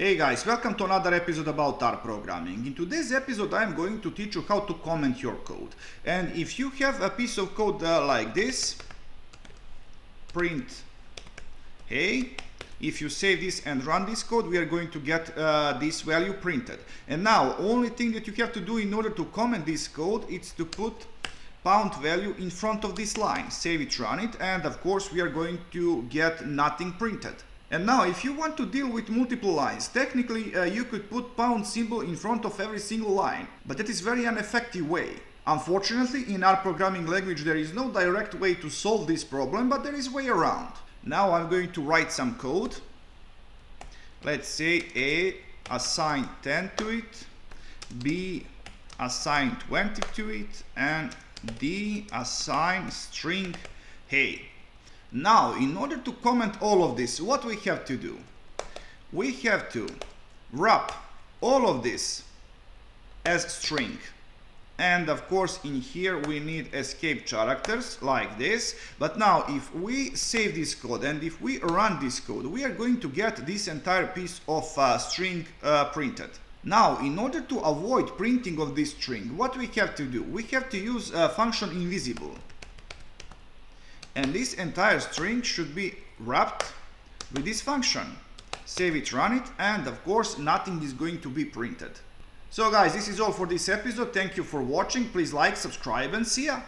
Hey guys, welcome to another episode about R programming. In today's episode I am going to teach you how to comment your code. And if you have a piece of code like this, print hey, if you save this and run this code, we are going to get this value printed. And now only thing that you have to do in order to comment this code is to put pound value in front of this line. Save it, run it, and of course we are going to get nothing printed. And now if you want to deal with multiple lines, technically you could put pound symbol in front of every single line, but that is very ineffective way. Unfortunately, in our programming language there is no direct way to solve this problem, but there is a way around. Now I'm going to write some code. Let's say A assign 10 to it, B assign 20 to it, and D assign string hey. Now, in order to comment all of this, what we have to do? We have to wrap all of this as string. And of course, in here we need escape characters like this. But now, if we save this code and if we run this code, we are going to get this entire piece of string printed. Now, in order to avoid printing of this string, what we have to do? We have to use a function invisible. And this entire string should be wrapped with this function. Save it, run it, and of course nothing is going to be printed. So guys, this is all for this episode. Thank you for watching. Please like, subscribe, and see ya!